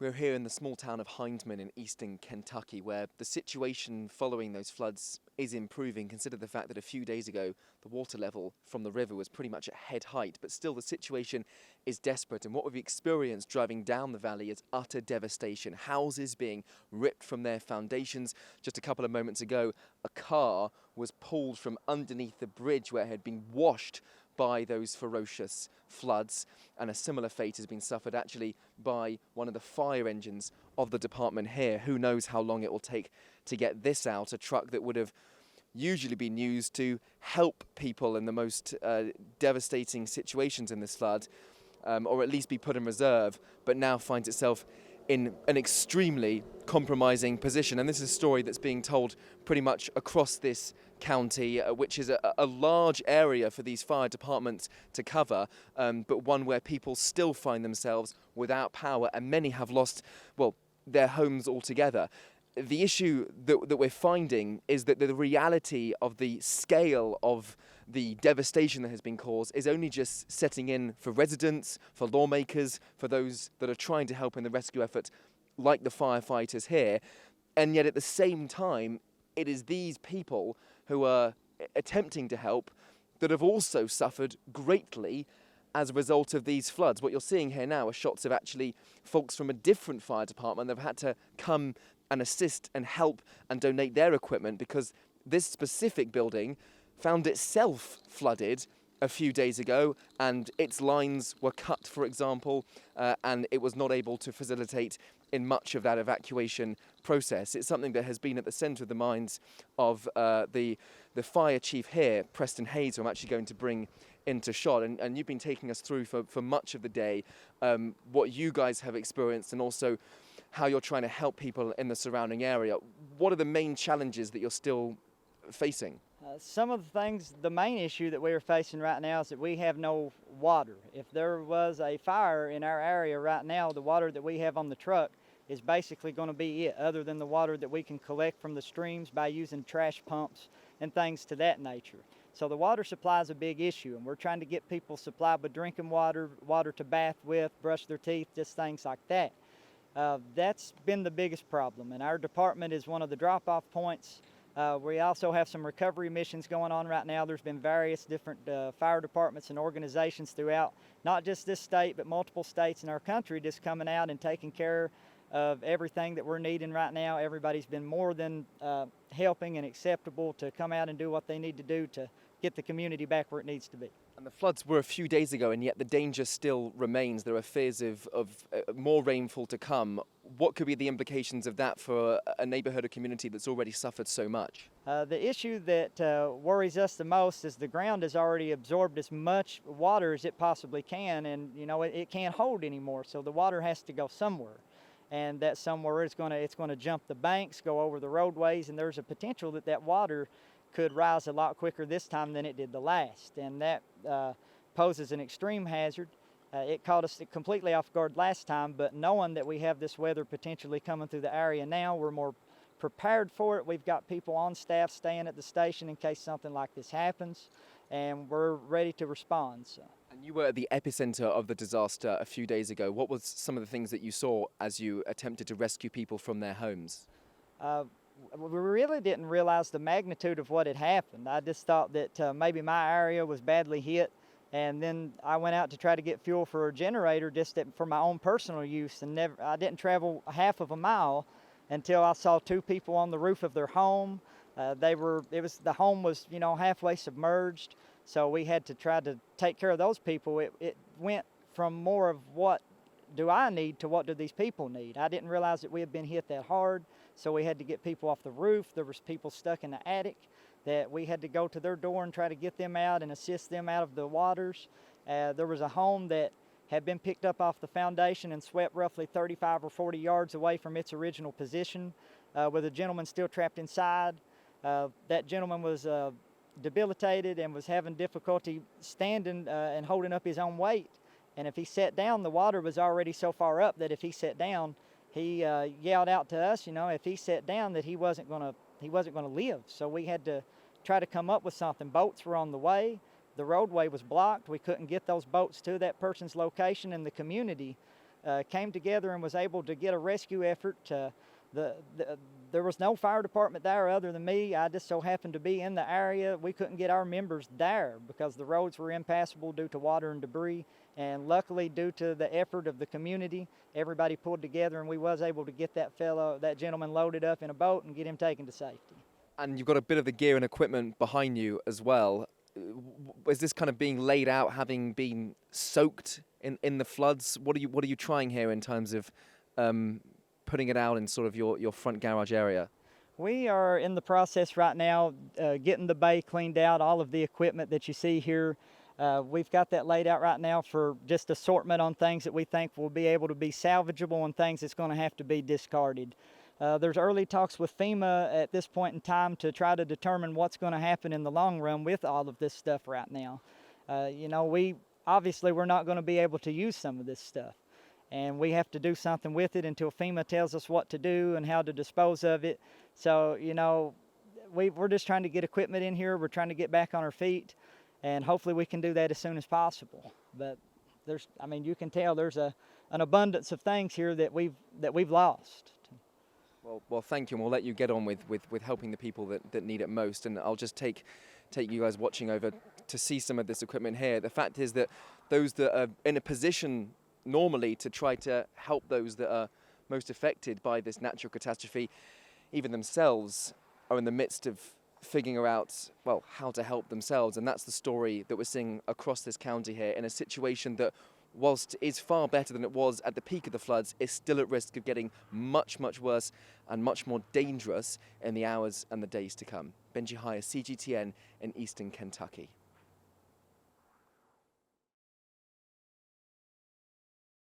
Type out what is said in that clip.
We're here in the small town of Hindman in eastern Kentucky, where the situation following those floods is improving. Consider the fact that a few days ago, the water level from the river was pretty much at head height, but still the situation is desperate. And what we've experienced driving down the valley is utter devastation. Houses being ripped from their foundations. Just a couple of moments ago, a car was pulled from underneath the bridge where it had been washed by those ferocious floods, and a similar fate has been suffered actually by one of the fire engines of the department here. Who knows how long it will take to get this out, a truck that would have usually been used to help people in the most devastating situations in this flood, or at least be put in reserve, but now finds itself in an extremely compromising position. And this is a story that's being told pretty much across this county, which is a large area for these fire departments to cover, but one where people still find themselves without power, and many have lost, well, their homes altogether. The issue that we're finding is that the reality of the scale of the devastation that has been caused is only just setting in for residents, for lawmakers, for those that are trying to help in the rescue effort, like the firefighters here. And yet at the same time, it is these people who are attempting to help that have also suffered greatly as a result of these floods. What you're seeing here now are shots of actually folks from a different fire department that have had to come and assist and help and donate their equipment, because this specific building found itself flooded a few days ago, and its lines were cut, for example, and it was not able to facilitate in much of that evacuation process. It's something that has been at the centre of the minds of the fire chief here, Preston Hays, who I'm actually going to bring into shot. And you've been taking us through for much of the day what you guys have experienced, and also how you're trying to help people in the surrounding area. What are the main challenges that you're still facing? Some of the things, the main issue that we are facing right now is that we have no water. If there was a fire in our area right now, the water that we have on the truck is basically going to be it, other than the water that we can collect from the streams by using trash pumps and things to that nature. So the water supply is a big issue, and we're trying to get people supplied with drinking water, water to bath with, brush their teeth, just things like that. That's been the biggest problem, and our department is one of the drop-off points. We also have some recovery missions going on right now. There's been various different fire departments and organizations throughout, not just this state, but multiple states in our country, just coming out and taking care of everything that we're needing right now. Everybody's been more than helping and acceptable to come out and do what they need to do to get the community back where it needs to be. And the floods were a few days ago, and yet the danger still remains. There are fears of more rainfall to come. What could be the implications of that for a neighborhood or community that's already suffered so much? The issue that worries us the most is the ground has already absorbed as much water as it possibly can, and it can't hold anymore, so the water has to go somewhere. And that somewhere it's going to jump the banks, go over the roadways, and there's a potential that water could rise a lot quicker this time than it did the last, and that poses an extreme hazard. It caught us completely off guard last time, but knowing that we have this weather potentially coming through the area now, we're more prepared for it. We've got people on staff staying at the station in case something like this happens, and we're ready to respond. So. And you were at the epicenter of the disaster a few days ago. What was some of the things that you saw as you attempted to rescue people from their homes? We really didn't realize the magnitude of what had happened. I just thought that maybe my area was badly hit, and then I went out to try to get fuel for a generator just for my own personal use, and I didn't travel half of a mile until I saw two people on the roof of their home. The home was halfway submerged, so we had to try to take care of those people. It went from more of what do I need to what do these people need. I didn't realize that we had been hit that hard, so we had to get people off the roof. There was people stuck in the attic that we had to go to their door and try to get them out and assist them out of the waters. There was a home that had been picked up off the foundation and swept roughly 35 or 40 yards away from its original position, with a gentleman still trapped inside. That gentleman was debilitated and was having difficulty standing and holding up his own weight. And if he sat down, the water was already so far up that if he sat down, he yelled out to us, if he sat down, that he wasn't going to live. So we had to try to come up with something. Boats were on the way. The roadway was blocked. We couldn't get those boats to that person's location, and the community came together and was able to get a rescue effort. There was no fire department there other than me. I just so happened to be in the area. We couldn't get our members there because the roads were impassable due to water and debris. And luckily, due to the effort of the community, everybody pulled together and we was able to get that gentleman loaded up in a boat and get him taken to safety. And you've got a bit of the gear and equipment behind you as well. Is this kind of being laid out, having been soaked in the floods? What are you trying here in terms of putting it out in sort of your front garage area? We are in the process right now getting the bay cleaned out, all of the equipment that you see here. We've got that laid out right now for just assortment on things that we think will be able to be salvageable and things that's going to have to be discarded. There's early talks with FEMA at this point in time to try to determine what's going to happen in the long run with all of this stuff right now. We're not going to be able to use some of this stuff, and we have to do something with it until FEMA tells us what to do and how to dispose of it. So, we're just trying to get equipment in here. We're trying to get back on our feet, and hopefully we can do that as soon as possible. But you can tell there's an abundance of things here that we've lost. Well, thank you, and we'll let you get on with helping the people that need it most. And I'll just take you guys watching over to see some of this equipment here. The fact is that those that are in a position normally to try to help those that are most affected by this natural catastrophe, even themselves are in the midst of figuring out, well, how to help themselves. And that's the story that we're seeing across this county here, in a situation that, whilst is far better than it was at the peak of the floods, is still at risk of getting much, much worse and much more dangerous in the hours and the days to come. Benji Hire, CGTN in Eastern Kentucky.